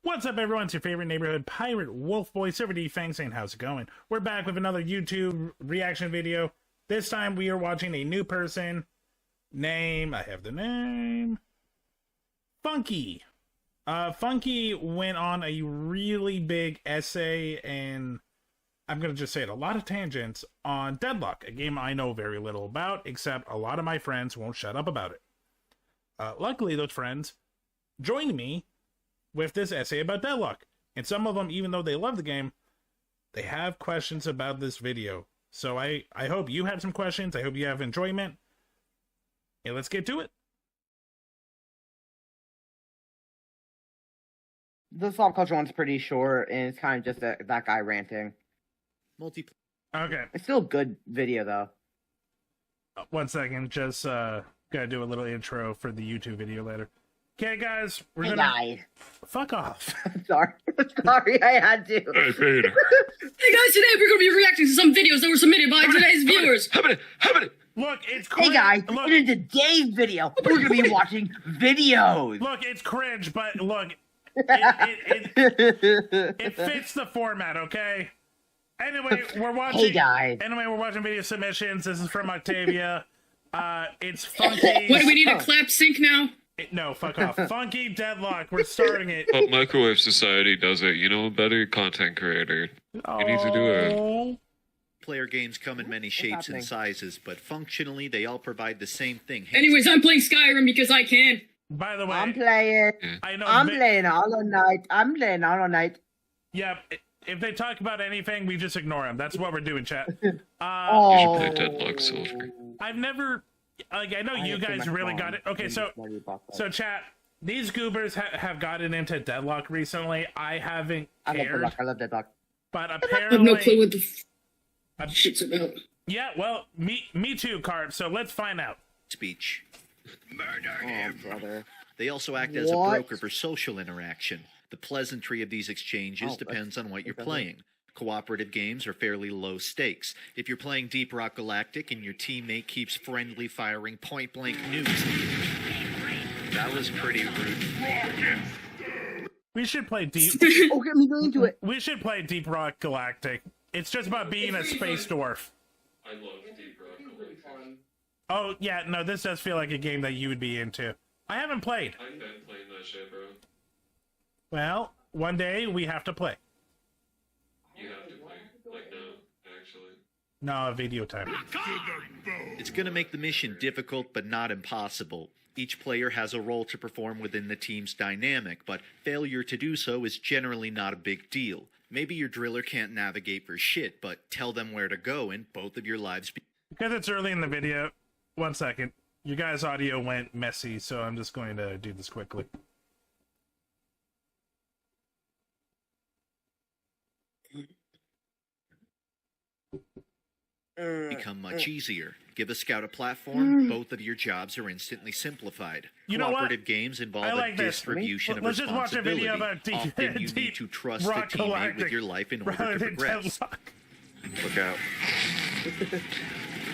What's up, everyone? It's your favorite neighborhood pirate wolf boy, SilverDFanng, saying how's it going? We're back with another YouTube reaction video. This time we are watching a new person. I have the name. FUNKe. FUNKe went on a really big essay, and I'm going to just say it, a lot of tangents on Deadlock, a game I know very little about, except a lot of my friends won't shut up about it. Luckily, those friends joined me with this essay about Deadlock. And some of them, even though they love the game, they have questions about this video. So I hope you have some questions. I hope you have enjoyment. And let's get to it. The Pop Culture one's pretty short, and it's kind of just that guy ranting. Okay. It's still a good video, though. 1 second. Just gotta do a little intro for the YouTube video later. Okay, guys. Hey, guys. Fuck off. Sorry. Sorry, I had to. Hey, Peter. Hey guys, today we're going to be reacting to some videos that were submitted by today's viewers. How about it? Look, it's Hey, cringe. guys. Look, In today's video, we're going to be watching videos. look, it's cringe, but look, it fits the format, okay? Anyway, we're watching. Hey, guys. Anyway, we're watching video submissions. This is from Octavia. It's FUNKe. What, do we need a clap sync now? No, fuck off. FUNKe Deadlock. We're starting it. Well, Microwave Society does it. You know, a better content creator. You need to do it. Oh. Player games come in many shapes happening? and sizes, but functionally they all provide the same thing. Anyways, I'm playing Skyrim because I can. By the way, I'm playing. I know. I'm playing all night. I'm playing all night. Yeah, if they talk about anything, we just ignore them. That's what we're doing, chat. You should Oh. play Deadlock Silver. I've never. Like, I know you guys really got it. Okay, so chat. These goobers have gotten into Deadlock recently. I haven't I love cared, Deadlock. I love Deadlock. but I have apparently, no clue what the shit's about. yeah. Well, me too, Carp. So let's find out. Speech. Oh, brother. They also act as a What? broker for social interaction. The pleasantry of these exchanges depends on what you're playing. Cooperative games are fairly low stakes. If you're playing Deep Rock Galactic and your teammate keeps friendly firing point-blank nukes... That was pretty rude. We should play Deep. Oh, get me into it. We should play Deep Rock Galactic. It's just about being a space dwarf. I love Deep Rock Galactic. Oh yeah, no, this does feel like a game that you would be into. I haven't played. I'm done playing that shit, bro. Well, one day we have to play. You have to play. Like, no, actually. No, video time. It's going to make the mission difficult, but not impossible. Each player has a role to perform within the team's dynamic, but failure to do so is generally not a big deal. Maybe your driller can't navigate for shit, but tell them where to go and both of your lives Because it's early in the video, 1 second. You guys' audio went messy, so I'm just going to do this quickly. become much easier. Give a scout a platform, both of your jobs are instantly simplified. You know what? Cooperative games involve I like a this. distribution of Let's just watch a responsibility. video about Deep, Often you Deep need to trust a Rock teammate Galactic with your life in order rather to than progress. Deadlock. Look out.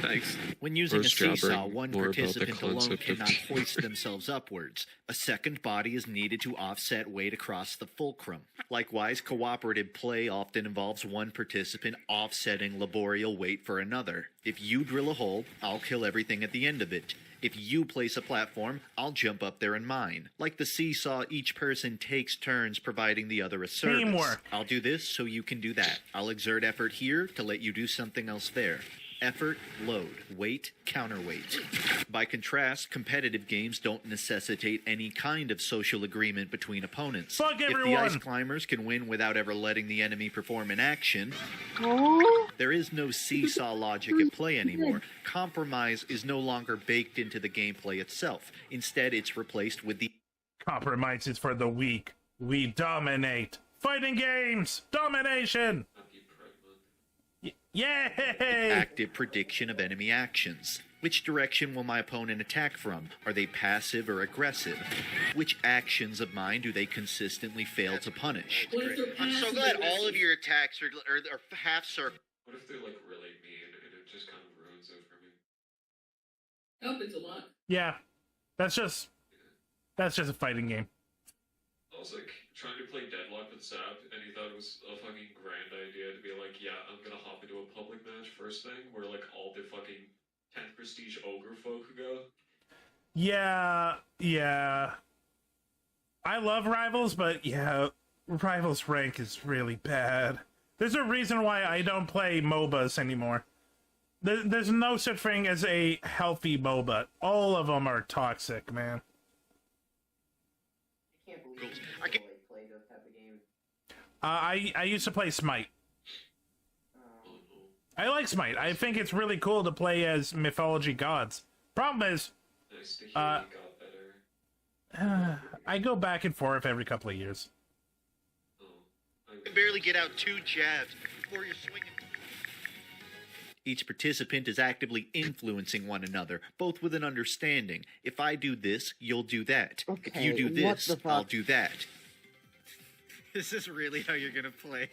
Thanks. When using First a job, seesaw, learn one more about the participant alone concept of- cannot hoist themselves upwards. A second body is needed to offset weight across the fulcrum. Likewise, cooperative play often involves one participant offsetting laborial weight for another. If you drill a hole, I'll kill everything at the end of it. If you place a platform, I'll jump up there in mine. Like the seesaw, each person takes turns providing the other a service. Teamwork. I'll do this so you can do that. I'll exert effort here to let you do something else there. Effort, load, weight, counterweight. By contrast, competitive games don't necessitate any kind of social agreement between opponents. Fuck If the everyone. ice climbers can win without ever letting the enemy perform an action, there is no seesaw logic at play anymore. Compromise is no longer baked into the gameplay itself. Instead, it's replaced with the Compromise is for the weak. We dominate. Fighting games! Domination! Happy Pride Month. Yay! active prediction of enemy actions. Which direction will my opponent attack from? Are they passive or aggressive? Which actions of mine do they consistently fail to punish? What if they're I'm so passive glad all aggressive? of your attacks are half circle. What if they're, like, really mean and it just kind of ruins it for me? Happens a lot. Yeah, that's just a fighting game. Also, was like trying to play Deadlock with Zap, and he thought it was a fucking grand idea to be like, yeah, I'm gonna hop into a public match first thing, where like all the fucking 10th prestige ogre folk go. Yeah. I love Rivals, but yeah, Rivals rank is really bad. There's a reason why I don't play MOBAs anymore. There's no such thing as a healthy MOBA. All of them are toxic, man. I can't believe you play those type of games. I used to play Smite. I like Smite. I think it's really cool to play as mythology gods. Problem is, Nice to hear you got better. I go back and forth every couple of years. Oh, You can barely get out 2 jabs before you're swinging. Each participant is actively influencing one another, both with an understanding. If I do this, you'll do that. If you do this, I'll do that. Is this really how you're gonna play?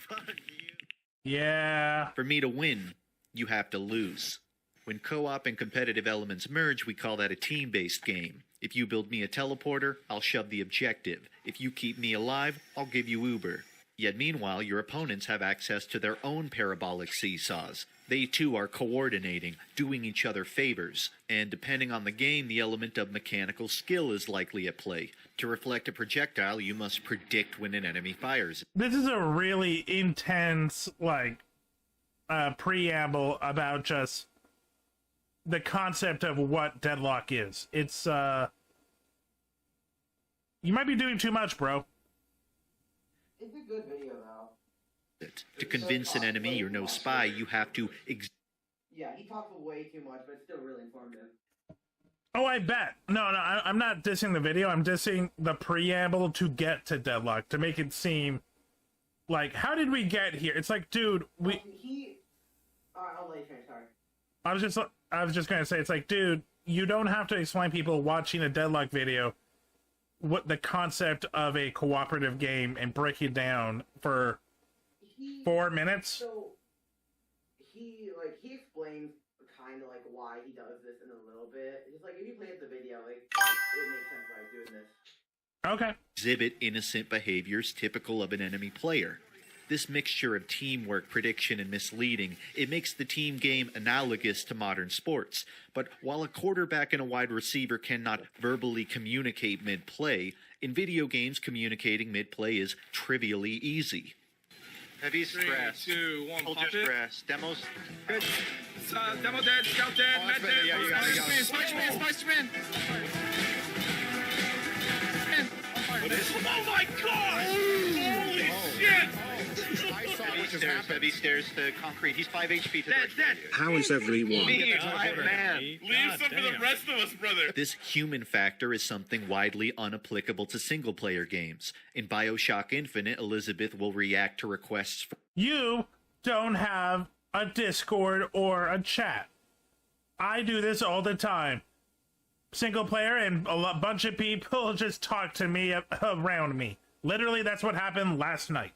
Fuck you. Yeah. For me to win, you have to lose. When co-op and competitive elements merge, we call that a team-based game. If you build me a teleporter, I'll shove the objective. If you keep me alive, I'll give you Uber. Yet meanwhile, your opponents have access to their own parabolic seesaws. They too are coordinating, doing each other favors, and depending on the game, the element of mechanical skill is likely at play. To reflect a projectile, you must predict when an enemy fires. This is a really intense, preamble about just the concept of what Deadlock is. It's, you might be doing too much, bro. It's a good video, though. To convince an enemy you're no spy, you have to Yeah, he talks way too much, but it's still really informative. Oh, I bet. No, I'm not dissing the video. I'm dissing the preamble to get to Deadlock, to make it seem like, how did we get here? It's like, dude, we... I'll let you finish, sorry. I was just gonna say, it's like, dude, you don't have to explain people watching a Deadlock video what the concept of a cooperative game and break it down for 4 minutes. So he explains kind of like why he does this in a little bit. Just like if you play the video, it makes sense why he's doing this. Okay. exhibit innocent behaviors typical of an enemy player. This mixture of teamwork, prediction, and misleading, it makes the team game analogous to modern sports. But while a quarterback and a wide receiver cannot verbally communicate mid-play, in video games communicating mid-play is trivially easy. Heavy stress. 3, 2, 1, Hold pop your it. stress. Demos. Good. Demo dead, scout dead, Oh, med that's better. dead. Yeah, you got it, you got it. Spider-Man. Oh my god! Holy shit! I saw what just happened. Heavy stairs to concrete. He's 5 HP to the right. Dead. How is everyone? Me, man. Leave some for the rest of us, brother. This human factor is something widely unapplicable to single-player games. In BioShock Infinite, Elizabeth will react to requests for You don't have a Discord or a chat. I do this all the time. Single player and bunch of people just talk to me around me. Literally, that's what happened last night.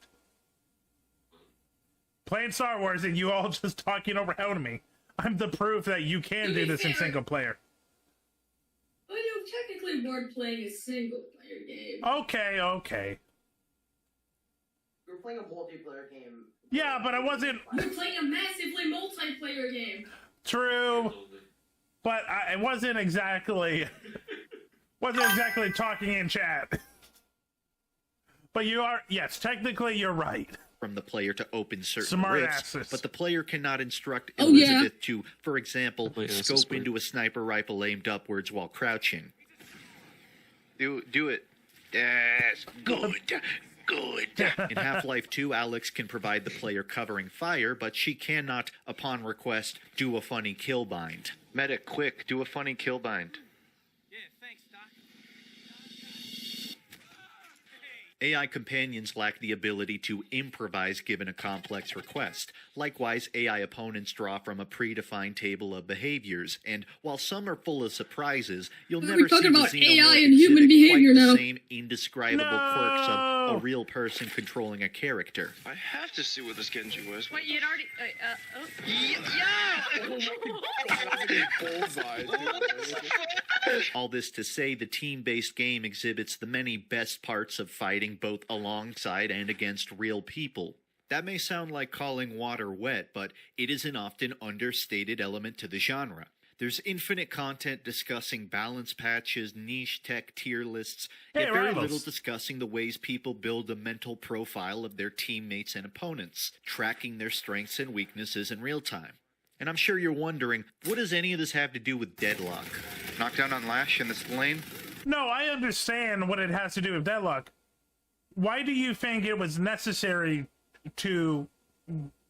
Playing Star Wars and you all just talking around me. I'm the proof that you can do this in single player. But you technically weren't playing a single player game. Okay. We're playing a multiplayer game. Yeah, but I wasn't... You're playing a massively multiplayer game. True. But I wasn't exactly talking in chat. But you are, yes, technically you're right. from the player to open certain Smart rifts, asses. but the player cannot instruct Oh, Elizabeth to, for example, My ass is scope weird. into a sniper rifle aimed upwards while crouching. Do it. Yes. Good. In Half-Life 2, Alex can provide the player covering fire, but she cannot, upon request, do a funny kill bind. Medic, quick. Do a funny kill bind. Yeah, thanks, Doc. AI companions lack the ability to improvise given a complex request. Likewise, AI opponents draw from a predefined table of behaviors, and while some are full of surprises, you'll What are never we see talking the about xenomorph AI and human exhibit behavior quite now? the same indescribable quirks of No! a real person controlling a character. I have to see what this Genji was. Wait, you'd already. All this to say, the team-based game exhibits the many best parts of fighting both alongside and against real people. That may sound like calling water wet, but it is an often understated element to the genre. There's infinite content discussing balance patches, niche tech tier lists, Hey, yet very Rivals. little discussing the ways people build a mental profile of their teammates and opponents, tracking their strengths and weaknesses in real time. And I'm sure you're wondering, what does any of this have to do with Deadlock? Knockdown on Lash in this lane. No, I understand what it has to do with Deadlock. Why do you think it was necessary to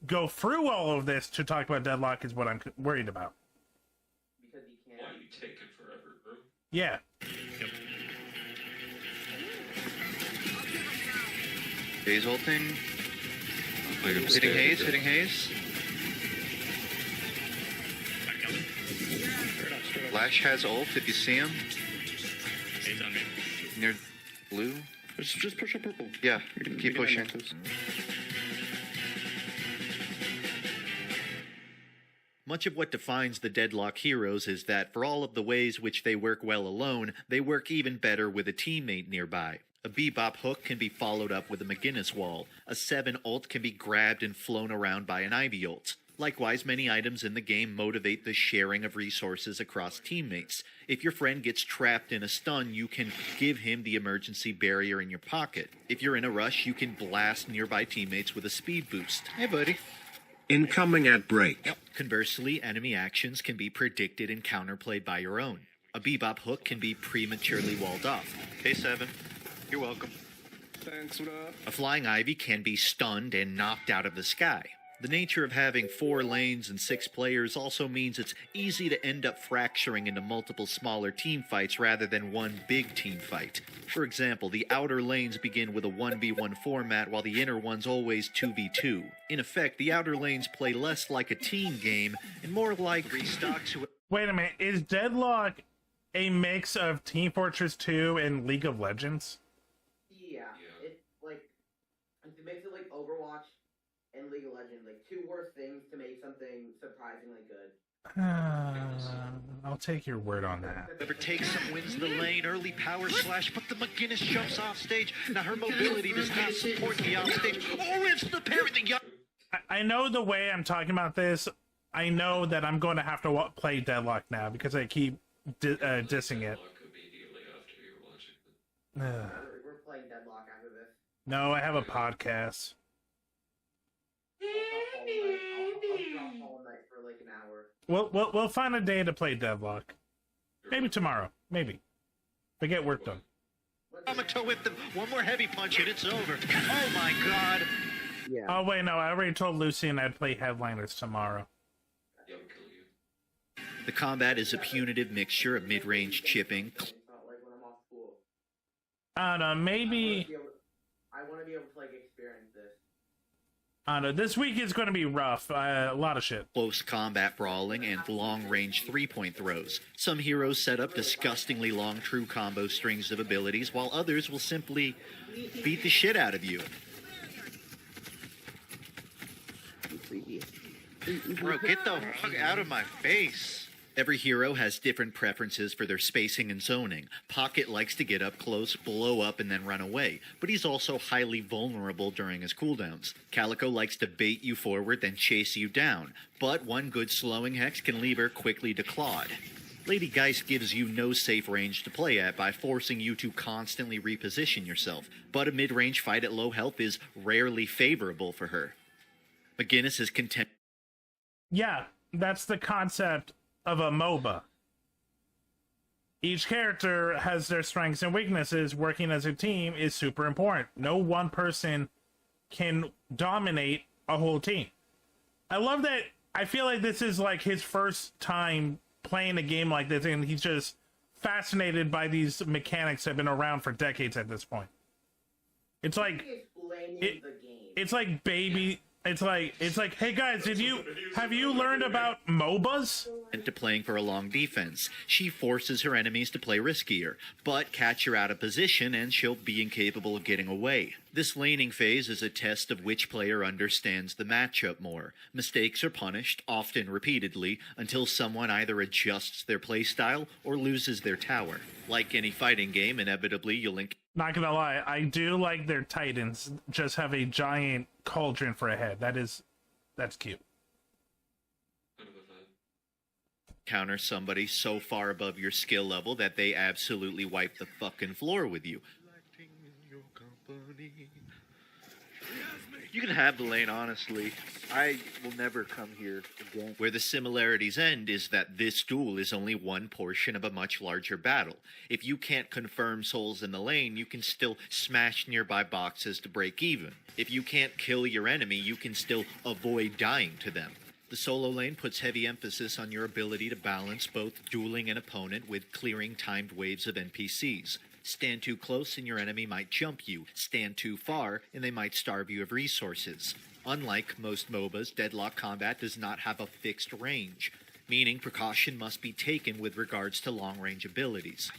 go through all of this to talk about Deadlock is what I'm worried about. Because you can't. Why are you taking forever, bro? Yeah. Haze ulting. Hitting Haze, hitting Haze. Lash has ult if you see him. He's on me. Near blue. Just push up purple. Yeah, keep pushing. Much of what defines the Deadlock heroes is that for all of the ways which they work well alone, they work even better with a teammate nearby. A Bebop hook can be followed up with a McGinnis wall. A 7 ult can be grabbed and flown around by an Ivy ult. Likewise, many items in the game motivate the sharing of resources across teammates. If your friend gets trapped in a stun, you can give him the emergency barrier in your pocket. If you're in a rush, you can blast nearby teammates with a speed boost. Hey, buddy. Incoming at break. Conversely, enemy actions can be predicted and counterplayed by your own. A Bebop hook can be prematurely walled off. K7. You're welcome. Thanks, what up? A flying Ivy can be stunned and knocked out of the sky. The nature of having 4 lanes and 6 players also means it's easy to end up fracturing into multiple smaller team fights rather than one big team fight. For example, the outer lanes begin with a 1v1 format while the inner ones always 2v2. In effect, the outer lanes play less like a team game and more like restock to Wait a minute. Is Deadlock a mix of Team Fortress 2 and League of Legends? Yeah, it's like it makes it like Overwatch and League of Legends, like 2 worst things to make something surprisingly good. I'll take your word on that. Whoever takes some wins the lane, early power slash, but the McGinnis jumps off stage. Now her mobility does not support the off stage. Oh, it's the parry, the young... I know the way I'm talking about this. I know that I'm going to have to play Deadlock now because I keep dissing it. Deadlock immediately after you're watching it. We're playing Deadlock after this. No, I have a podcast. I'll drop Hollow Knight for like an hour. We'll find a day to play Deadlock. Maybe tomorrow. Maybe. If I get work done. Yamato with them. One more heavy punch and it's over. Oh my god. Yeah. Oh wait, no, I already told Lucian I'd play Headliners tomorrow. Yeah, I'll kill you. The combat is a punitive mixture of mid-range chipping, It's not like when I'm off school. I don't know, maybe... I want to be able to like experience this. I don't know, this week is going to be rough. A lot of shit. close combat brawling, and long-range three-point throws. Some heroes set up disgustingly long true combo strings of abilities, while others will simply beat the shit out of you. Bro, get the fuck out of my face. Every hero has different preferences for their spacing and zoning. Pocket likes to get up close, blow up, and then run away, but he's also highly vulnerable during his cooldowns. Calico likes to bait you forward, then chase you down, but one good slowing hex can leave her quickly declawed. Lady Geist gives you no safe range to play at by forcing you to constantly reposition yourself, but a mid-range fight at low health is rarely favorable for her. McGinnis is content. Yeah, that's the concept of a MOBA. Each character has their strengths and weaknesses. Working as a team is super important. No one person can dominate a whole team. I love that. I feel like this is like his first time playing a game like this, and he's just fascinated by these mechanics that have been around for decades at this point. It's like Explaining it- the game. it's like baby. It's like hey guys, have you learned about MOBAs? Into playing for a long defense. She forces her enemies to play riskier, but catch her out of position and she'll be incapable of getting away. This laning phase is a test of which player understands the matchup more. Mistakes are punished, often repeatedly, until someone either adjusts their playstyle or loses their tower. Like any fighting game, inevitably you'll Not gonna lie, I do like their Titans just have a giant cauldron for a head. That's cute. Kind of a fan. encounter somebody so far above your skill level that they absolutely wipe the fucking floor with you. You can have the lane, honestly. I will never come here again. Where the similarities end is that this duel is only one portion of a much larger battle. If you can't confirm souls in the lane, you can still smash nearby boxes to break even. If you can't kill your enemy, you can still avoid dying to them. The solo lane puts heavy emphasis on your ability to balance both dueling an opponent with clearing timed waves of NPCs. Stand too close and your enemy might jump you. Stand too far and they might starve you of resources. Unlike most MOBAs, Deadlock combat does not have a fixed range, meaning precaution must be taken with regards to long-range abilities.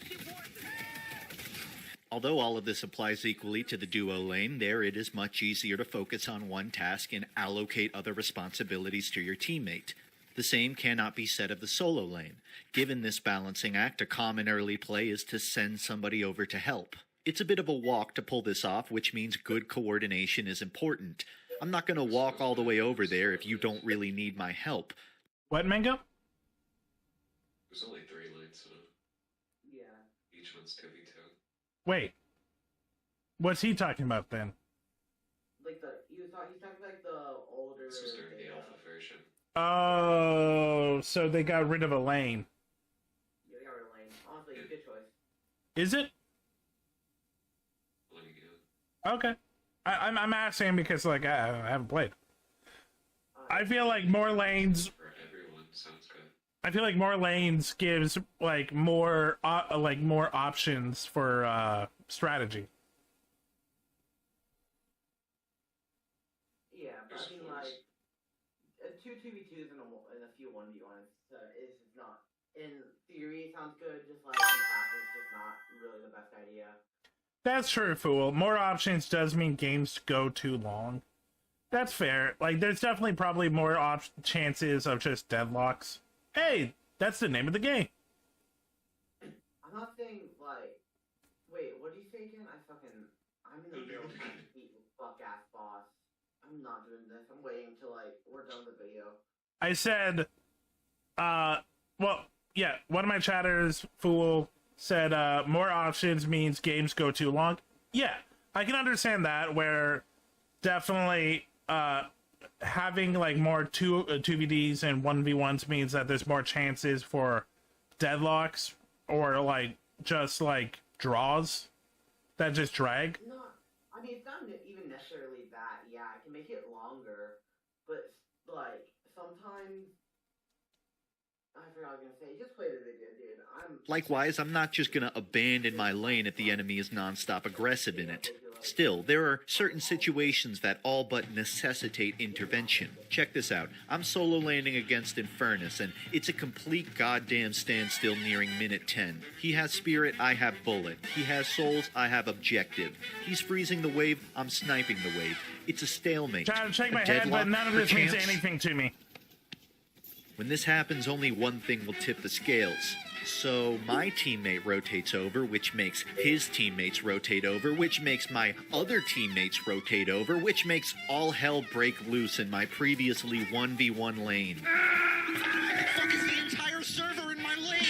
Although all of this applies equally to the duo lane, there it is much easier to focus on one task and allocate other responsibilities to your teammate. The same cannot be said of the solo lane. Given this balancing act, a common early play is to send somebody over to help. It's a bit of a walk to pull this off, which means good coordination is important. I'm not going to walk all the way over there if you don't really need my help. What, Mango? There's only 3 lanes, so Yeah. each one's 2v2. Wait. What's he talking about then? Like he's talking like the older. This was during the alpha version. Oh, so they got rid of a lane. Yeah, they got rid of lane. Honestly, good choice. Is it? Like, yeah. Okay. I'm asking because like I haven't played. I feel like more lanes. For everyone, sounds good. I feel like more lanes gives like more options for strategy. Yeah, but I mean like 2v2s and a few 1v1s is not, in theory, sounds good. Just like in practice, it's just not really the best idea. That's true, Fool. More options does mean games go too long. That's fair. Like, there's definitely probably more chances of just deadlocks. Hey, that's the name of the game. I'm not saying like, wait, what do you say again? I'm in the middle of trying to beat fuck ass boss. I'm not doing this. I'm waiting until like we're done with the video. I said, well, yeah, one of my chatters, Fool, said more options means games go too long. Yeah, I can understand that, where definitely having like more 2v2s and 1v1s means that there's more chances for deadlocks or like just like draws that just drag. No, I mean it's not even necessarily that. Yeah, I can make it longer, but like sometimes I forgot what I was gonna say. Just play the video, dude. Likewise, I'm not just going to abandon my lane if the enemy is non-stop aggressive in it. Still, there are certain situations that all but necessitate intervention. Check this out. I'm solo laning against Infernus, and it's a complete goddamn standstill nearing minute 10. He has spirit, I have bullet. He has souls, I have objective. He's freezing the wave, I'm sniping the wave. It's a stalemate. Trying to shake A my head, but deadlock, none of this means perchance. anything to me. When this happens, only one thing will tip the scales. So my teammate rotates over, which makes his teammates rotate over, which makes my other teammates rotate over, which makes all hell break loose in my previously 1v1 lane. The fuck is the entire server in my lane?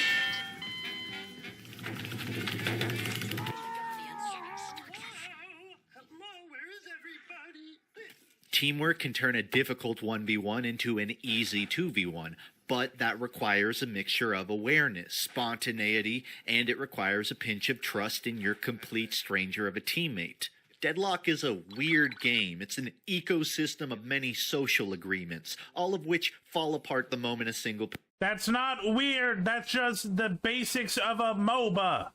Teamwork can turn a difficult 1v1 into an easy 2v1, but that requires a mixture of awareness, spontaneity, and it requires a pinch of trust in your complete stranger of a teammate. Deadlock is a weird game. It's an ecosystem of many social agreements, all of which fall apart the moment a single... That's not weird. That's just the basics of a MOBA.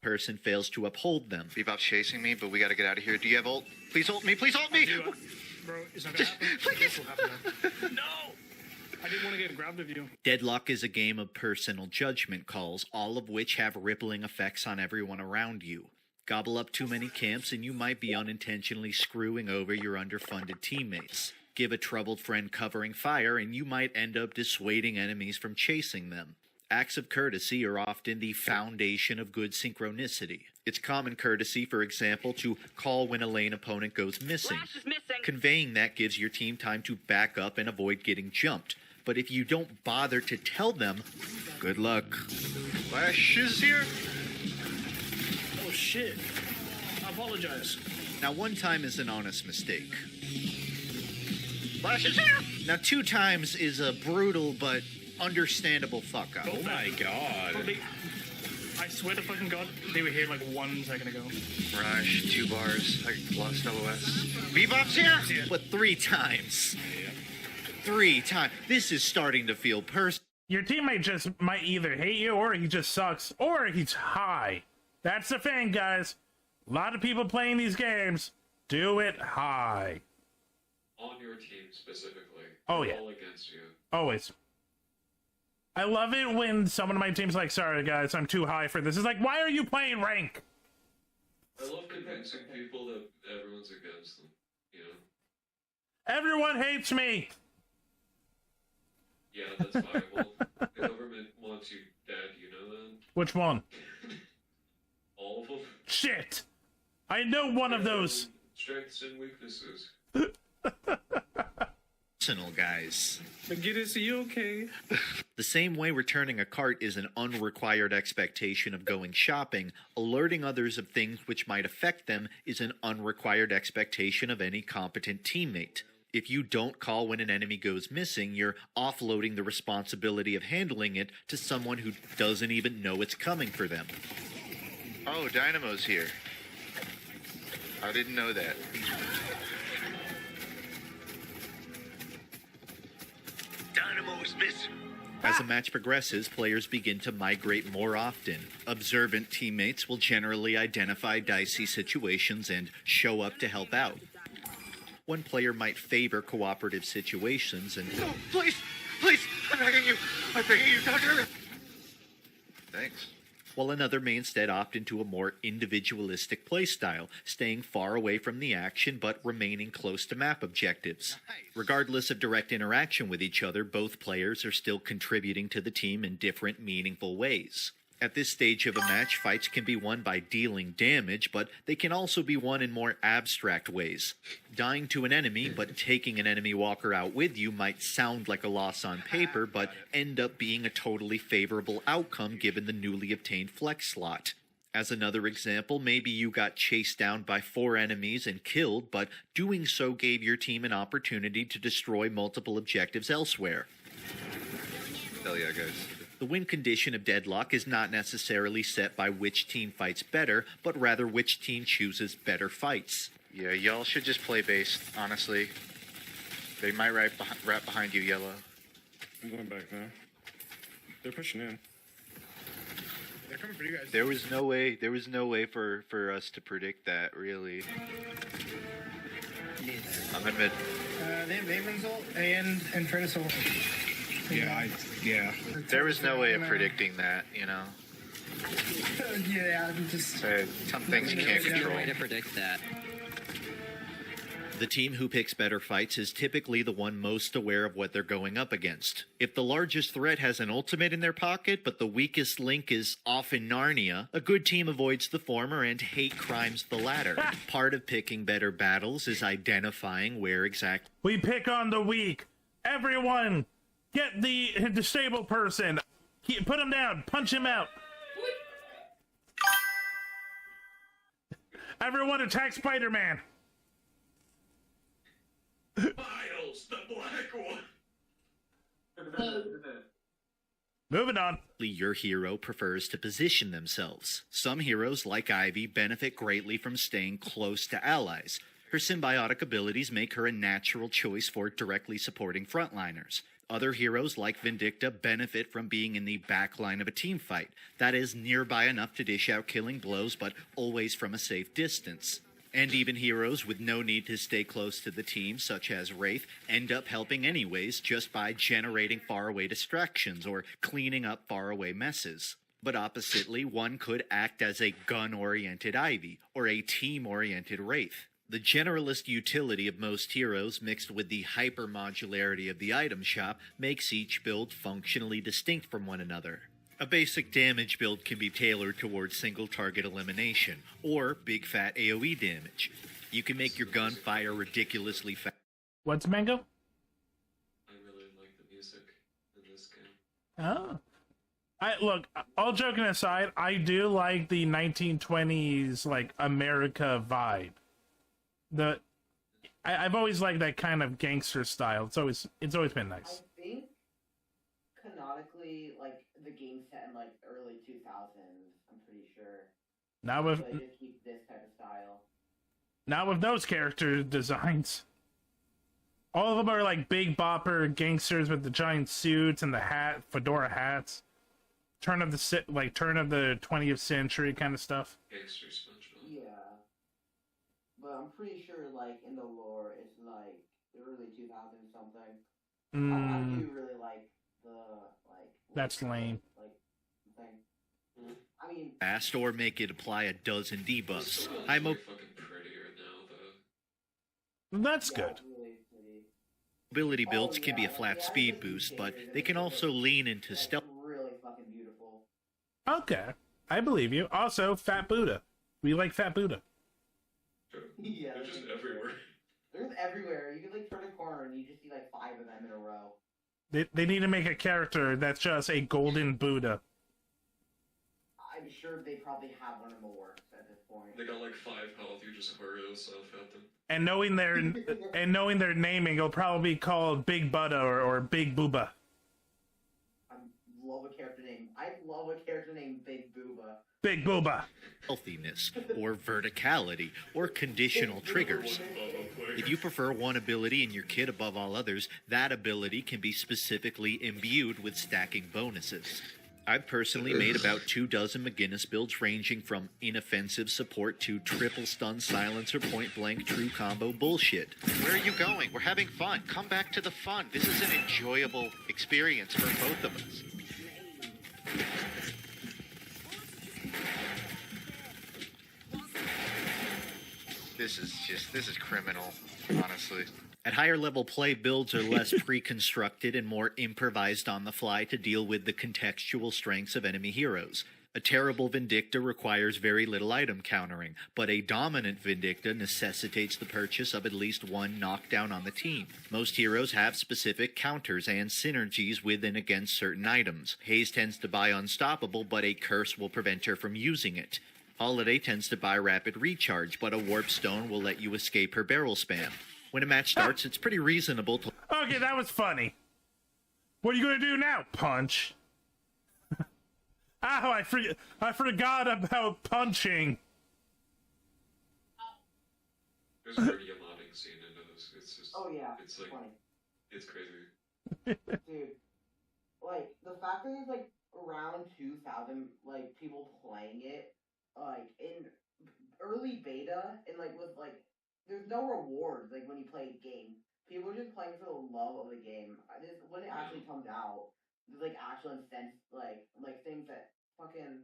person fails to uphold them. Bebop's chasing me, but we gotta get out of here. Do you have ult? Please ult me! Please ult me! Bro, it's not gonna happen. This will happen now. No! I didn't want to get grabbed of you. Deadlock is a game of personal judgment calls, all of which have rippling effects on everyone around you. Gobble up too many camps and you might be unintentionally screwing over your underfunded teammates. Give a troubled friend covering fire and you might end up dissuading enemies from chasing them. Acts of courtesy are often the foundation of good synchronicity. It's common courtesy, for example, to call when a lane opponent goes missing. Conveying that gives your team time to back up and avoid getting jumped. But if you don't bother to tell them, good luck. Flash is here. Oh shit. I apologize. Now, one time is an honest mistake. Flash is here. Now, 2 times is a brutal but understandable fuck up. Oh my god. Bro, I swear to fucking god, they were here like 1 second ago. Rush, 2 bars. I lost LOS. Bebop's here. Yeah. But 3 times. 3 times. This is starting to feel personal. Your teammate just might either hate you, or he just sucks, or he's high. That's the thing, guys. A lot of people playing these games do it high. On your team specifically. Oh, yeah. All against you. Always. I love it when someone on my team's like, sorry guys, I'm too high for this. It's like, why are you playing rank? I love convincing people that everyone's against them, you know? Everyone hates me! Yeah, that's fine. Well, the government wants you dead, you know that? Which one? All of them? Shit! I know one of those! Strengths and weaknesses. Guys. Is you okay? The same way returning a cart is an unrequired expectation of going shopping, alerting others of things which might affect them is an unrequired expectation of any competent teammate. If you don't call when an enemy goes missing, you're offloading the responsibility of handling it to someone who doesn't even know it's coming for them. Oh, Dynamo's here. I didn't know that. Dynamo's missing. As the match progresses, players begin to migrate more often. Observant teammates will generally identify dicey situations and show up to help out. One player might favor cooperative situations and... No, please! Please! I'm begging you! I'm begging you, Doctor! Thanks. while another may instead opt into a more individualistic playstyle, staying far away from the action but remaining close to map objectives. Regardless of direct interaction with each other, both players are still contributing to the team in different, meaningful ways. At this stage of a match, fights can be won by dealing damage, but they can also be won in more abstract ways. Dying to an enemy, but taking an enemy walker out with you might sound like a loss on paper, but end up being a totally favorable outcome given the newly obtained flex slot. As another example, maybe you got chased down by 4 enemies and killed, but doing so gave your team an opportunity to destroy multiple objectives elsewhere. Hell yeah, guys. The win condition of Deadlock is not necessarily set by which team fights better, but rather which team chooses better fights. Yeah, y'all should just play base, honestly. They might wrap behind you, Yellow. I'm going back now. They're pushing in. They're coming for you guys. There was no way for us to predict that, really. I'm in mid. They have Aven's ult and Freddy's ult. Yeah. There was no way of predicting that, you know. Yeah, just... Some things you can't control. way to predict that. The team who picks better fights is typically the one most aware of what they're going up against. If the largest threat has an ultimate in their pocket, but the weakest link is off in Narnia, a good team avoids the former and hate crimes the latter. Part of picking better battles is identifying where exactly... We pick on the weak. Everyone, get the disabled person. Put him down. Punch him out. Everyone attack Spider-Man. Miles, the black one. Moving on. your hero prefers to position themselves. Some heroes, like Ivy, benefit greatly from staying close to allies. Her symbiotic abilities make her a natural choice for directly supporting frontliners. Other heroes like Vindicta benefit from being in the back line of a team fight, that is, nearby enough to dish out killing blows, but always from a safe distance. And even heroes with no need to stay close to the team, such as Wraith, end up helping anyways just by generating faraway distractions or cleaning up faraway messes. But oppositely, one could act as a gun-oriented Ivy or a team-oriented Wraith. The generalist utility of most heroes mixed with the hyper-modularity of the item shop makes each build functionally distinct from one another. A basic damage build can be tailored towards single target elimination, or big fat AoE damage. You can make your gun fire ridiculously fast. What's Mango? I really like the music in this game. Oh. Look, all joking aside, I do like the 1920s, like, America vibe. I've always liked that kind of gangster style. It's always been nice. I think canonically, like the game set in like early 2000s. I'm pretty sure. Not with So they just keep this type of style. not with those character designs. All of them are like big bopper gangsters with the giant suits and the fedora hats. Turn of the 20th century kind of stuff. Gangster SpongeBob. Yeah. But I'm pretty sure, like, in the lore, it's, like, the early 2000s something. I do really like the, like... That's lame. Like, thing. I mean... Fast or make it apply a dozen debuffs. I'm fucking prettier now, though. That's good. Really pretty. Mobility builds can be a flat speed boost, but they can also lean into stealth. Really fucking beautiful. Okay. I believe you. Also, Fat Buddha. We like Fat Buddha. Yeah. They're just everywhere. They're just everywhere. You can, like, turn a corner and you just see, like, 5 of them in a row. They need to make a character that's just a golden Buddha. I'm sure they probably have one in the works at this point. They got like 5 health, you just hurl yourself at them. And knowing their naming, it'll probably be called Big Buddha or Big Booba. I love a character named Big Booba. Big Booba. Healthiness, or verticality, or conditional triggers. If you prefer one ability in your kit above all others, that ability can be specifically imbued with stacking bonuses. I've personally made about 24 McGinnis builds ranging from inoffensive support to triple stun silencer point blank true combo bullshit. Where are you going? We're having fun. Come back to the fun. This is an enjoyable experience for both of us. This is criminal, honestly. At higher level play, builds are less pre-constructed and more improvised on the fly to deal with the contextual strengths of enemy heroes. A terrible Vindicta requires very little item countering, but a dominant Vindicta necessitates the purchase of at least one knockdown on the team. Most heroes have specific counters and synergies with and against certain items. Haze tends to buy Unstoppable, but a curse will prevent her from using it. Holiday tends to buy Rapid Recharge, but a Warp Stone will let you escape her barrel spam. When a match starts, it's pretty reasonable to... Okay, that was funny. What are you gonna do now? Punch. I forgot about punching. There's already a modding scene into this. It's just... Oh yeah, It's like... funny. It's crazy. Dude, like, the fact that there's, like, around 2,000, like, people playing it, like, in early beta, and, like, with, like, there's no rewards, like, when you play a game. People are just playing for the love of the game. When it actually comes out, there's, like, actual instance, like things that fucking...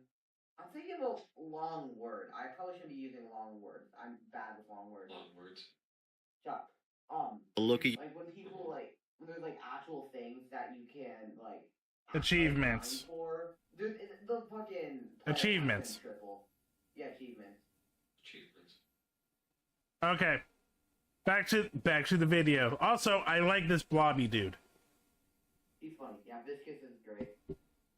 I'm thinking of a long word. I probably shouldn't be using long words. I'm bad with long words. Long words. Shut up. look at Like, when people, like, when there's, like, actual things that you can, like... Achievements. For, the fucking... Achievements. Triple. Yeah, achievements. Achievements. Okay. Back to the video. Also, I like this blobby dude. He's funny. Yeah, Viscous is great.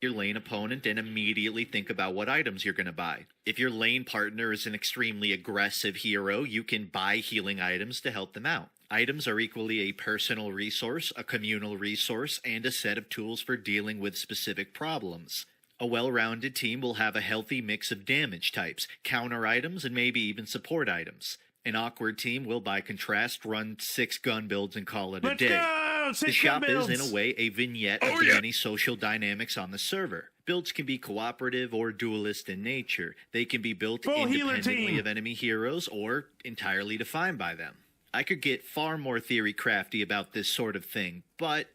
your lane opponent and immediately think about what items you're going to buy. If your lane partner is an extremely aggressive hero, you can buy healing items to help them out. Items are equally a personal resource, a communal resource, and a set of tools for dealing with specific problems. A well-rounded team will have a healthy mix of damage types, counter items, and maybe even support items. An awkward team will, by contrast, run 6 gun builds and call it a day. Let's go! out 6 The shop builds. is, in a way, a vignette of the many social dynamics on the server. Builds can be cooperative or dualist in nature. They can be built Full healer independently team. of enemy heroes or entirely defined by them. I could get far more theory crafty about this sort of thing, but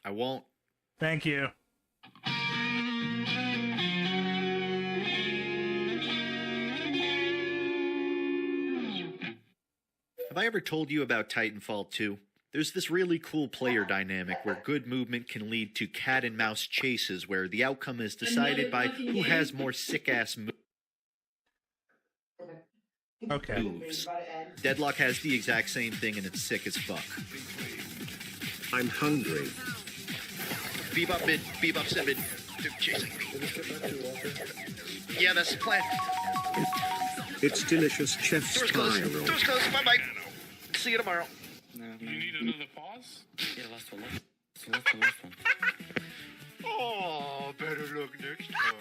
I won't. Thank you. Have I ever told you about Titanfall 2? There's this really cool player dynamic where good movement can lead to cat and mouse chases where the outcome is decided by who has more sick-ass Okay. moves. Deadlock has the exact same thing and it's sick as fuck. I'm hungry. Bebop mid, Bebop's in mid. They're chasing me. Yeah, that's the plan. It's delicious chef Door's closed. spiral. Door's closed. Bye-bye. See you tomorrow. You need another pause? Yeah, last one. Last one. Oh, better look next time.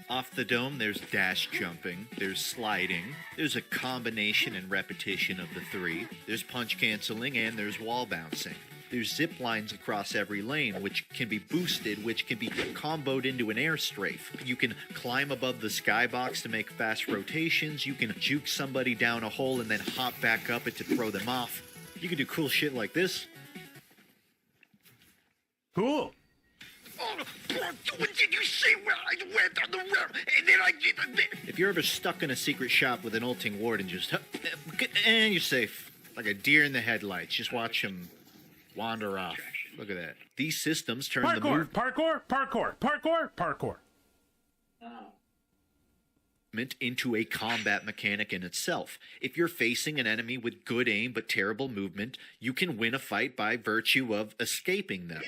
Off the dome, there's dash jumping, there's sliding, there's a combination and repetition of the three, there's punch canceling, and there's wall bouncing. There's zip lines across every lane, which can be boosted, which can be comboed into an air strafe. You can climb above the skybox to make fast rotations, you can juke somebody down a hole and then hop back up it to throw them off. You can do cool shit like this. Cool. Oh, what did you say when I went on the ramp and then I did this? If you're ever stuck in a secret shop with an ulting ward and just and you're safe, like a deer in the headlights. Just watch him wander off. Look at that. These systems turn the movement Parkour. into a combat mechanic in itself. If you're facing an enemy with good aim but terrible movement, you can win a fight by virtue of escaping them.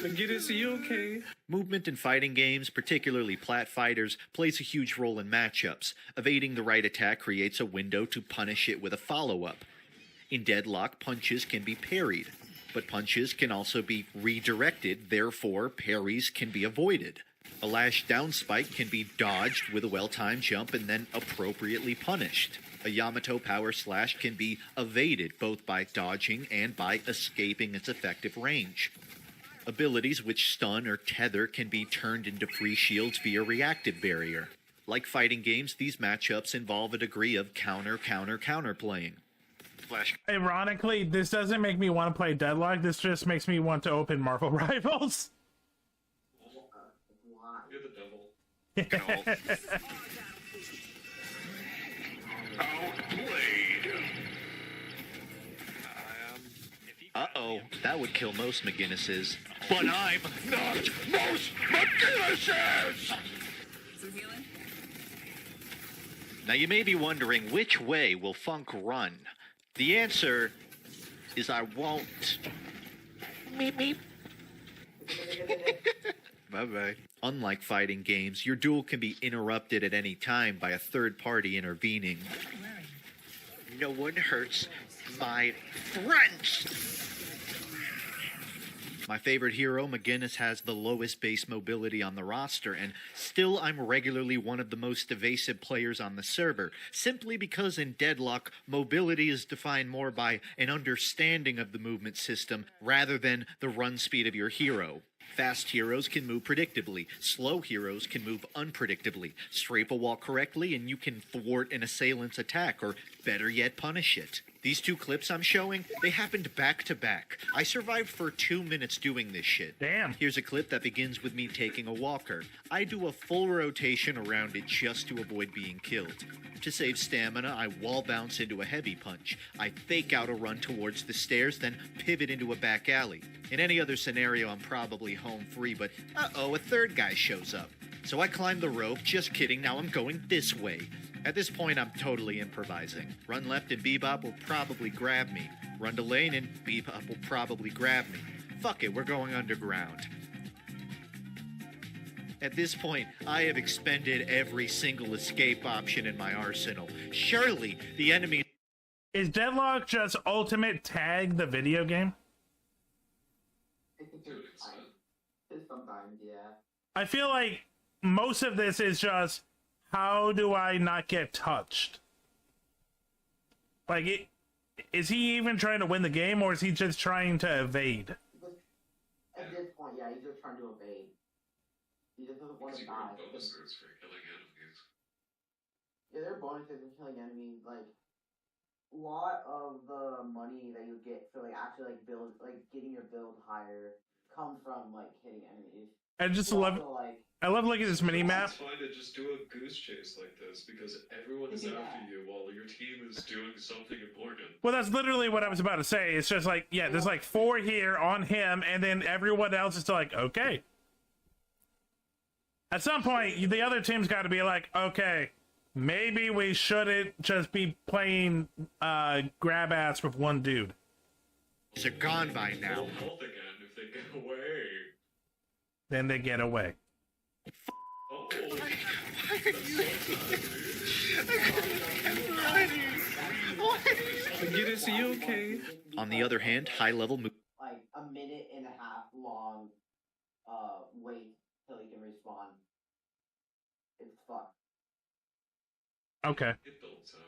Is he okay? Movement in fighting games, particularly plat fighters, plays a huge role in matchups. Evading the right attack creates a window to punish it with a follow-up. In Deadlock, punches can be parried, but punches can also be redirected, therefore parries can be avoided. A lash down spike can be dodged with a well-timed jump and then appropriately punished. A Yamato power slash can be evaded both by dodging and by escaping its effective range. Abilities which stun or tether can be turned into free shields via reactive barrier. Like fighting games, these matchups involve a degree of counter playing. Flash. Ironically, this doesn't make me want to play Deadlock. This just makes me want to open Marvel Rivals. You're the devil. Uh-oh, that would kill most McGinnises. But I'm not most McGinnises! Now you may be wondering, which way will Funk run? The answer is I won't. Meep meep. Bye-bye. Unlike fighting games, your duel can be interrupted at any time by a third party intervening. No one hurts my friends! My favorite hero, McGinnis, has the lowest base mobility on the roster, and still I'm regularly one of the most evasive players on the server, simply because in Deadlock, mobility is defined more by an understanding of the movement system rather than the run speed of your hero. Fast heroes can move predictably. Slow heroes can move unpredictably. Strafe a wall correctly and you can thwart an assailant's attack, or better yet, punish it. These two clips I'm showing, they happened back to back. I survived for 2 minutes doing this shit. Damn. Here's a clip that begins with me taking a walker. I do a full rotation around it just to avoid being killed. To save stamina, I wall bounce into a heavy punch. I fake out a run towards the stairs, then pivot into a back alley. In any other scenario, I'm probably home free, but uh-oh, a third guy shows up. So I climb the rope, just kidding, now I'm going this way. At this point, I'm totally improvising. Run left and Bebop will probably grab me. Run to lane and Bebop will probably grab me. Fuck it, we're going underground. At this point, I have expended every single escape option in my arsenal. Surely, the enemy... Is Deadlock just Ultimate Tag the video game? Sometimes, yeah. I feel like most of this is just, how do I not get touched? Like, is he even trying to win the game, or is he just trying to evade? At this point, yeah, he's just trying to evade. He just doesn't want to Because you die. get bonuses for killing enemies. Yeah, there are bonuses in killing enemies. Like, a lot of the money that you get for like actually like build, like getting your build higher, comes from like hitting enemies. I just You love. also, like, I love looking at this mini map. It's fine to just do a goose chase like this because everyone is after you while your team is doing something important. Well, that's literally what I was about to say. It's just like, yeah, there's like 4 here on him, and then everyone else is like, okay. At some point, the other team's got to be like, okay, maybe we shouldn't just be playing grab ass with one dude. They're gone by now. Health again if they get away. Then they get away. Oh. Get it, you okay? On the other hand, high-level like a minute and a half long wait till he can respawn. It's fucked. Okay. It builds up.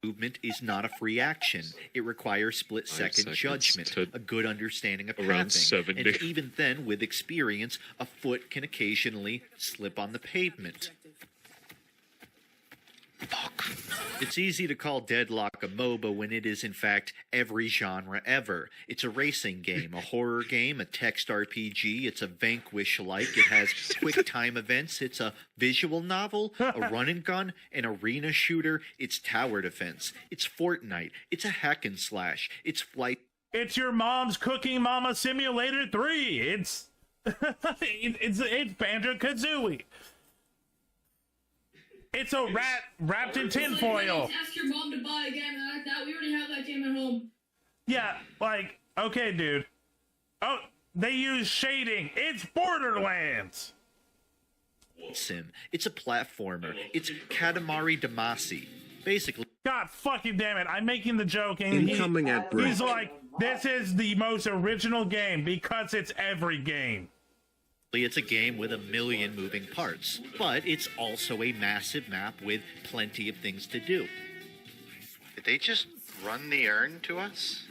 movement is not a free action. It requires split-second judgment, a good understanding of around pathing, 70. and even then, with experience, a foot can occasionally slip on the pavement. Fuck. It's easy to call Deadlock a MOBA when it is in fact every genre ever. It's a racing game, a horror game, a text RPG, it's a Vanquish-like, it has quick time events, it's a visual novel, a run and gun, an arena shooter, it's tower defense, it's Fortnite, it's a hack and slash, it's flight. It's your mom's Cooking Mama Simulator 3. It's it's Banjo-Kazooie. It's a rat wrapped in tinfoil. Ask your mom to buy a game like that. We already have that game at home. Yeah, like, okay, dude. Oh, they use shading. It's Borderlands. Sim. It's a platformer. It's Katamari Damacy. Basically. God fucking damn it. I'm making the joke and Incoming ad break. he's like, this is the most original game because it's every game. It's a game with a million moving parts, but it's also a massive map with plenty of things to do. Did they just run the urn to us?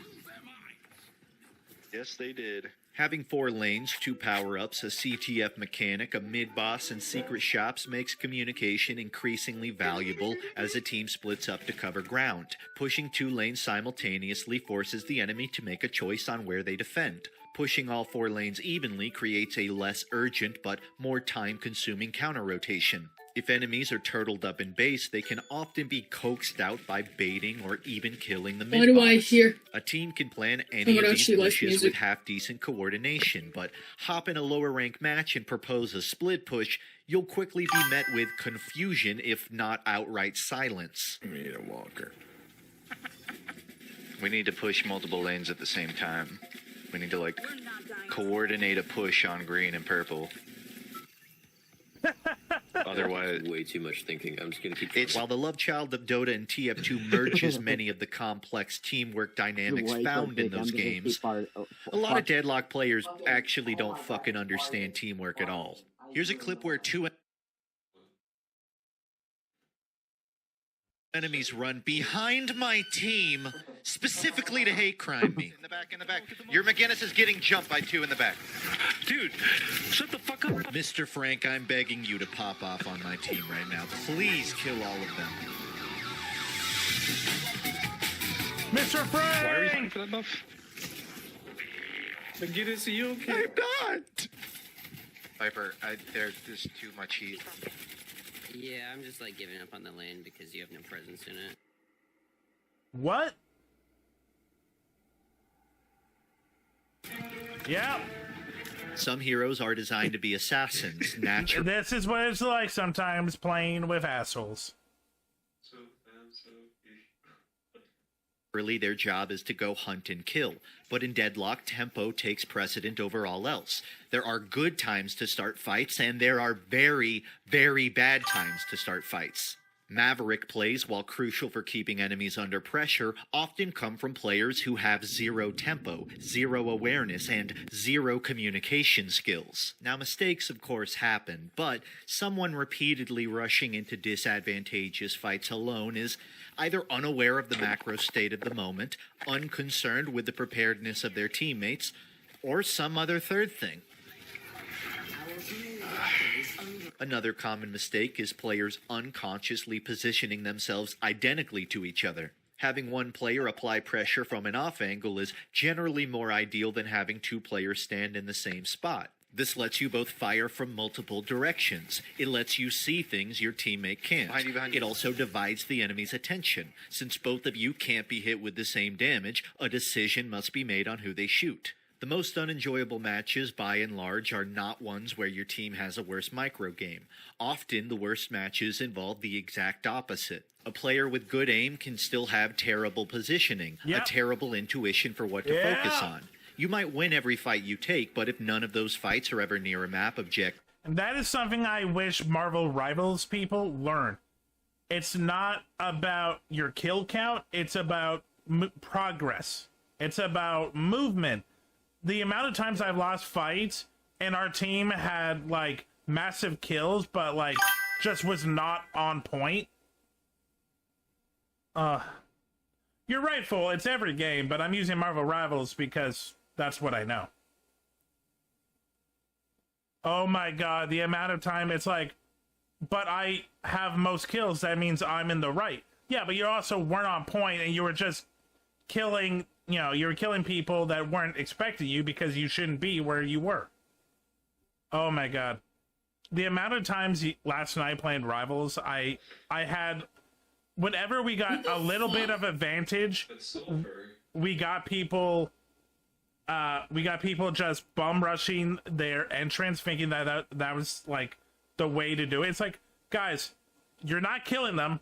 Yes, they did. Having 4 lanes, 2 power-ups, a CTF mechanic, a mid-boss, and secret shops makes communication increasingly valuable as a team splits up to cover ground. Pushing 2 lanes simultaneously forces the enemy to make a choice on where they defend. Pushing all 4 lanes evenly creates a less urgent but more time-consuming counter-rotation. If enemies are turtled up in base, they can often be coaxed out by baiting or even killing the mid-boss. Why do I hear? A team can plan any of these actually like pushes music. with half-decent coordination, but hop in a lower-rank match and propose a split push, you'll quickly be met with confusion, if not outright silence. We need a walker. We need to push multiple lanes at the same time. We need to, like, coordinate a push on green and purple. Otherwise, Way too much thinking. I'm just gonna keep. While the love child of Dota and TF2 merges many of the complex teamwork dynamics found in those games, a lot of Deadlock players actually don't fucking understand teamwork at all. Here's a clip where 2 enemies run behind my team, specifically to hate crime me. In the back. Your McGinnis is getting jumped by 2 in the back. Dude, shut the fuck up. Mr. Frank, I'm begging you to pop off on my team right now. Please kill all of them. Mr. Frank! Why are we fighting for that buff? Get it, you okay? I'm not! Viper, there's too much heat. Yeah, I'm just like giving up on the lane because you have no presence in it. What? Yeah. Some heroes are designed to be assassins, naturally. This is what it's like sometimes playing with assholes. Their job is to go hunt and kill, but in Deadlock, tempo takes precedent over all else. There are good times to start fights, and there are very, very bad times to start fights. Maverick plays, while crucial for keeping enemies under pressure, often come from players who have zero tempo, zero awareness, and zero communication skills. Now, mistakes of course happen, but someone repeatedly rushing into disadvantageous fights alone is either unaware of the macro state of the moment, unconcerned with the preparedness of their teammates, or some other third thing. Another common mistake is players unconsciously positioning themselves identically to each other. Having one player apply pressure from an off angle is generally more ideal than having two players stand in the same spot. This lets you both fire from multiple directions. It lets you see things your teammate can't. Behind you. It also divides the enemy's attention. Since both of you can't be hit with the same damage, a decision must be made on who they shoot. The most unenjoyable matches, by and large, are not ones where your team has a worse micro game. Often, the worst matches involve the exact opposite. A player with good aim can still have terrible positioning, a terrible intuition for what to focus on. You might win every fight you take, but if none of those fights are ever near a map objective... And that is something I wish Marvel Rivals people learn. It's not about your kill count, it's about progress. It's about movement. The amount of times I've lost fights and our team had like massive kills but like just was not on point. You're right, Fool, it's every game, but I'm using Marvel Rivals because that's what I know. Oh my god, the amount of time it's like, but I have most kills, that means I'm in the right. Yeah, but you also weren't on point and you were just killing, you know, you were killing people that weren't expecting you because you shouldn't be where you were. Oh my god. The amount of times last night playing Rivals, I had, whenever we got a little bit of advantage, we got people just bum rushing their entrance, thinking that was like the way to do it. It's like, guys, you're not killing them,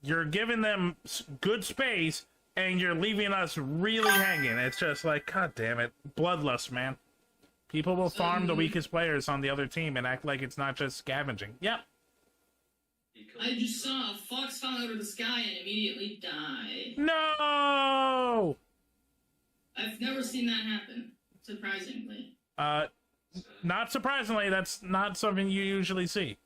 you're giving them good space, and you're leaving us really hanging. It's just like, god damn it, bloodlust, man. People will farm the weakest players on the other team and act like it's not just scavenging. Yep. I just saw a fox fall out of the sky and immediately die. No! I've never seen that happen, surprisingly. Not surprisingly, that's not something you usually see.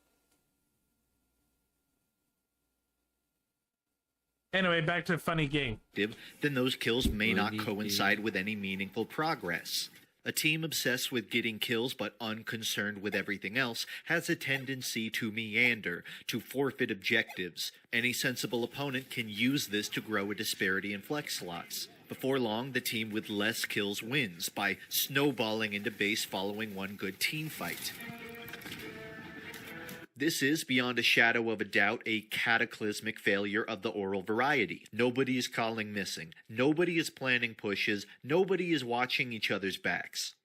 Anyway, back to funny game. Then those kills may not coincide with any meaningful progress. A team obsessed with getting kills but unconcerned with everything else has a tendency to meander, to forfeit objectives. Any sensible opponent can use this to grow a disparity in flex slots. Before long, the team with less kills wins by snowballing into base following one good team fight. This is, beyond a shadow of a doubt, a cataclysmic failure of the oral variety. Nobody is calling missing. Nobody is planning pushes. Nobody is watching each other's backs.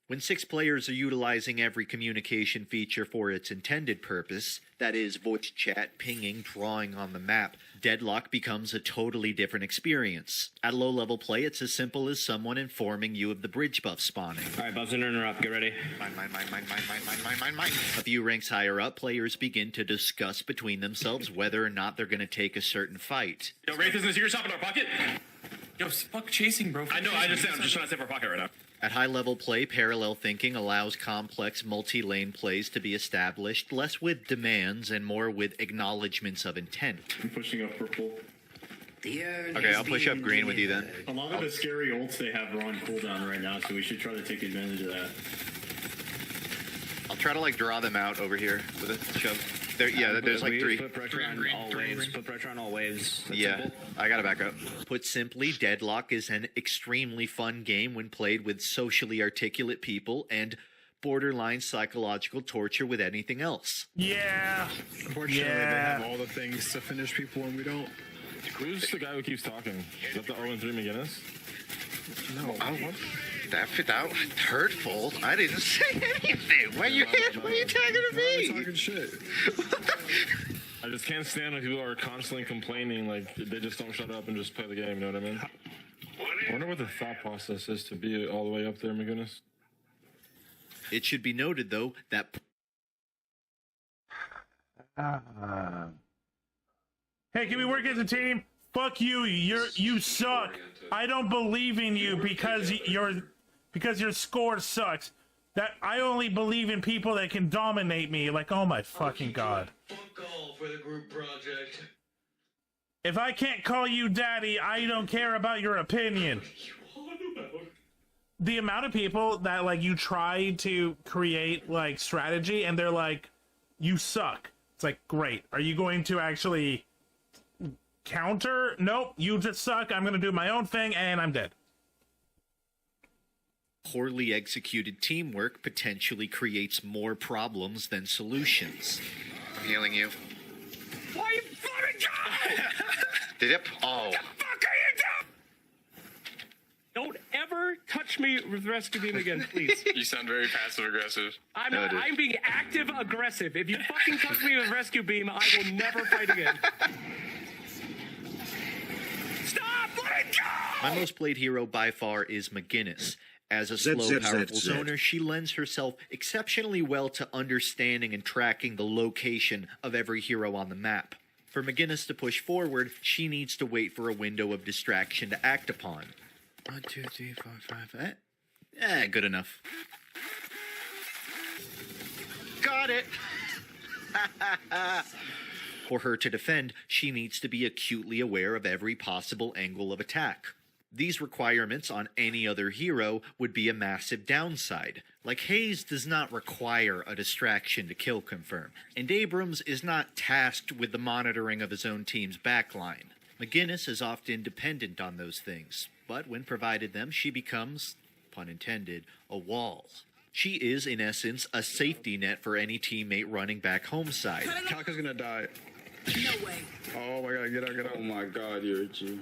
When 6 players are utilizing every communication feature for its intended purpose, that is, voice chat, pinging, drawing on the map, Deadlock becomes a totally different experience. At low-level play, it's as simple as someone informing you of the bridge buff spawning. Alright, Bob's gonna interrupt. Get ready. Mine. A few ranks higher up, players begin to discuss between themselves whether or not they're going to take a certain fight. Yo, Wraith, isn't this your shop in our pocket? Yo, fuck chasing, bro. I know, I understand. I'm just trying to save our pocket right now. At high-level play, parallel thinking allows complex multi-lane plays to be established, less with demands and more with acknowledgments of intent. I'm pushing up purple. Okay, I'll push up green with you then. A lot of the scary ults they have are on cooldown right now, so we should try to take advantage of that. I'll try to like draw them out over here with a shove. There's like 3. Put pressure on all waves. Put pressure on all waves. That's Yeah, simple. I gotta back up. Put simply, Deadlock is an extremely fun game when played with socially articulate people and borderline psychological torture with anything else. Yeah. Unfortunately, they have all the things to finish people when we don't. Who's the guy who keeps talking? Is that the 0-3 McGinnis? No. That hurtful. I didn't say anything. Why you tagging to me? Talking shit. I just can't stand when people are constantly complaining, like they just don't shut up and just play the game, you know what I mean? I wonder what the thought process is to be all the way up there, McGinnis. It should be noted, though, that... Hey, can we work as a team? Fuck you. You suck. I don't believe in you because your score sucks. That I only believe in people that can dominate me. Like, oh my fucking god. Fuck all for the group project. If I can't call you daddy, I don't care about your opinion. The amount of people that, like, you try to create, like, strategy and they're like, you suck. It's like, great. Are you going to actually counter? Nope, you just suck. I'm going to do my own thing and I'm dead. Poorly executed teamwork potentially creates more problems than solutions. I'm healing you. Why you fucking die? Did it? Oh. What the fuck are you doing? Don't ever touch me with rescue beam again, please. You sound very passive aggressive. I'm not. I'm being active aggressive. If you fucking touch me with rescue beam, I will never fight again. Stop! Let it go! My most played hero by far is McGinnis. As a slow, powerful zoner, she lends herself exceptionally well to understanding and tracking the location of every hero on the map. For McGinnis to push forward, she needs to wait for a window of distraction to act upon. 1, 2, 3, 4, 5, good enough. Got it. For her to defend, she needs to be acutely aware of every possible angle of attack. These requirements on any other hero would be a massive downside. Like, Hayes does not require a distraction to kill confirm, and Abrams is not tasked with the monitoring of his own team's backline. McGinnis is often dependent on those things, but when provided them, she becomes, pun intended, a wall. She is, in essence, a safety net for any teammate running back home side. Kalka's gonna die. No way. Oh my god, get out, get out. Oh my god, you're a G.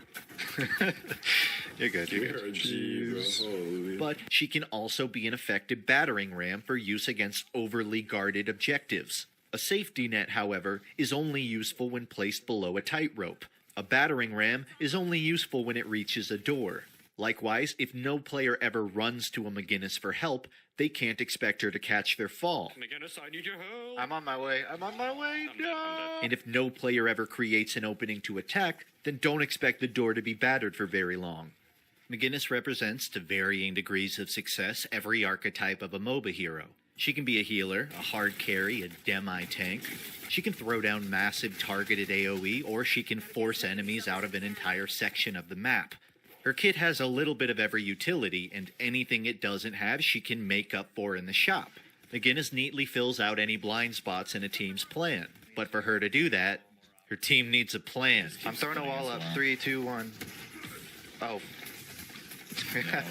You're good, you're good. You're a G, bro. Holy. But she can also be an effective battering ram for use against overly guarded objectives. A safety net, however, is only useful when placed below a tightrope. A battering ram is only useful when it reaches a door. Likewise, if no player ever runs to a McGinnis for help, they can't expect her to catch their fall. McGinnis, I need your help. I'm on my way. I'm on my way. No. And if no player ever creates an opening to attack, then don't expect the door to be battered for very long. McGinnis represents, to varying degrees of success, every archetype of a MOBA hero. She can be a healer, a hard carry, a demi-tank. She can throw down massive targeted AoE, or she can force enemies out of an entire section of the map. Her kit has a little bit of every utility, and anything it doesn't have she can make up for in the shop. McGinnis neatly fills out any blind spots in a team's plan. But for her to do that, her team needs a plan. I'm throwing a wall up. 3, 2, 1. Oh. That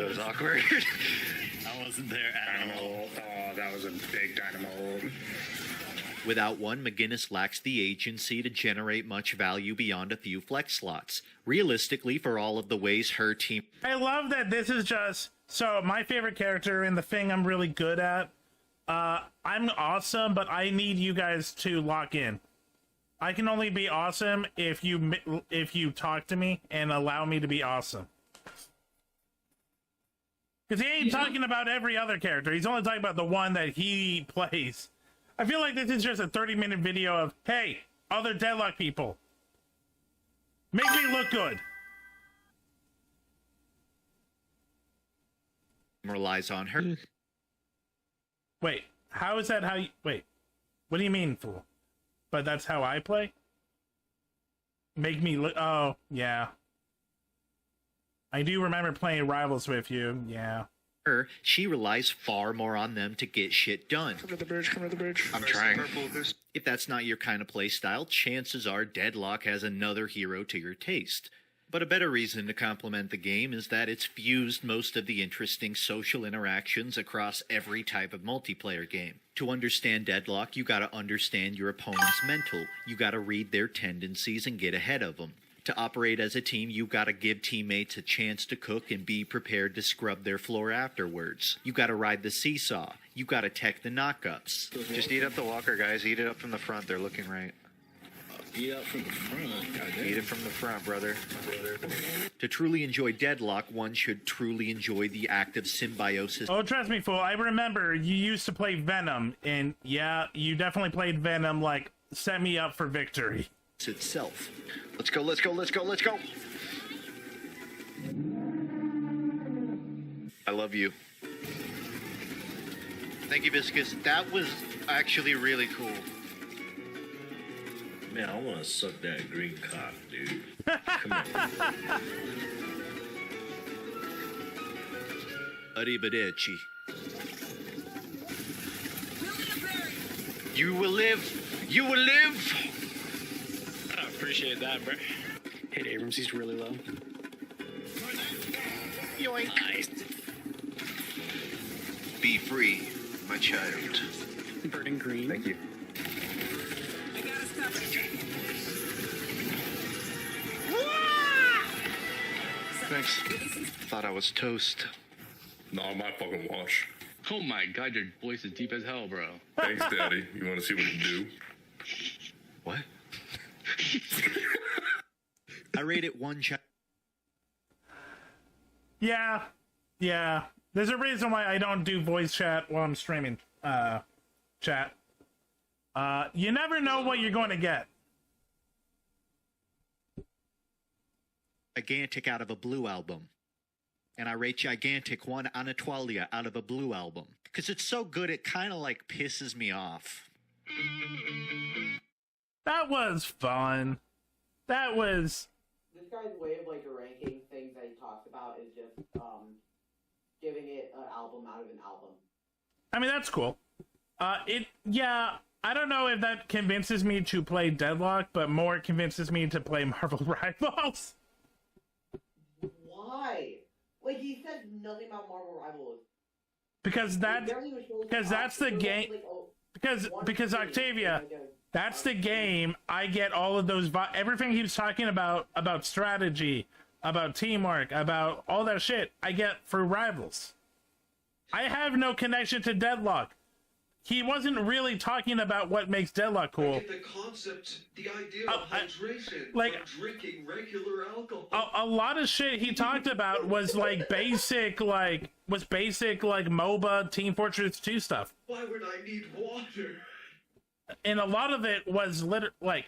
was awkward. I wasn't there at all. Oh, that was a big dynamo. Without one, McGinnis lacks the agency to generate much value beyond a few flex slots. Realistically, for all of the ways her team... I love that this is just... So, my favorite character and the thing I'm really good at, I'm awesome, but I need you guys to lock in. I can only be awesome if you talk to me and allow me to be awesome. Because he ain't talking about every other character. He's only talking about the one that he plays. I feel like this is just a 30-minute video of, hey, other Deadlock people, make me look good. Relies on her. Wait, how is that how you... Wait, what do you mean, fool? But that's how I play? Make me look... Oh, yeah. I do remember playing Rivals with you, yeah. She relies far more on them to get shit done. Come to the bridge, come to the bridge. I'm trying. If that's not your kind of playstyle, chances are Deadlock has another hero to your taste. But a better reason to complement the game is that it's fused most of the interesting social interactions across every type of multiplayer game. To understand Deadlock, you gotta understand your opponent's mental. You gotta read their tendencies and get ahead of them. To operate as a team, you gotta give teammates a chance to cook and be prepared to scrub their floor afterwards. You gotta ride the seesaw. You gotta tech the knockups. Just eat up the walker, guys. Eat it up from the front. They're looking right. Eat up from the front. Goddamn. Eat it from the front, brother. To truly enjoy Deadlock, one should truly enjoy the act of symbiosis. Oh, trust me, fool. I remember you used to play Venom, and yeah, you definitely played Venom like set me up for victory. Itself. Let's go, let's go, let's go, let's go. I love you. Thank you, Viscous. That was actually really cool. Man, I want to suck that green cock, dude. Come on. Arrivederci. You will live. You will live. I appreciate that, bro. Hit Abrams, he's really low. Yoink. Nice. Be free, my child. Burning green. Thank you. Thanks. Thought I was toast. Nah, my fucking watch. Oh my god, your voice is deep as hell, bro. Thanks, Daddy. You want to see what you do? What? I rate it one chat. Yeah. There's a reason why I don't do voice chat while I'm streaming chat. You never know what you're going to get. Gigantic out of a Blue album. And I rate Gigantic one Anatolia out of a Blue album. Because it's so good, it kind of like pisses me off. That was fun. That was... This guy's way of like ranking things that he talks about is just giving it an album out of an album. I mean, that's cool. Yeah, I don't know if that convinces me to play Deadlock, but more convinces me to play Marvel Rivals. Why? Like, he said nothing about Marvel Rivals. Because that's the game. Because Octavia, that's the game. I get all of those. Everything he was talking about strategy, about teamwork, about all that shit, I get through Rivals. I have no connection to Deadlock. He wasn't really talking about what makes Deadlock cool. I get the concept, the idea of hydration, like drinking regular alcohol. A lot of shit he talked about was like basic MOBA Team Fortress 2 stuff. Why would I need water? And a lot of it was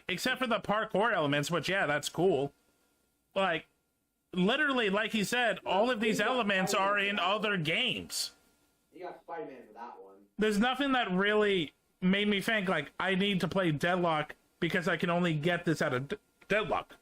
except for the parkour elements, which that's cool. Like literally, like he said, all of these elements are in other games. You got Spider-Man for that one. There's nothing that really made me think like I need to play Deadlock because I can only get this out of Deadlock.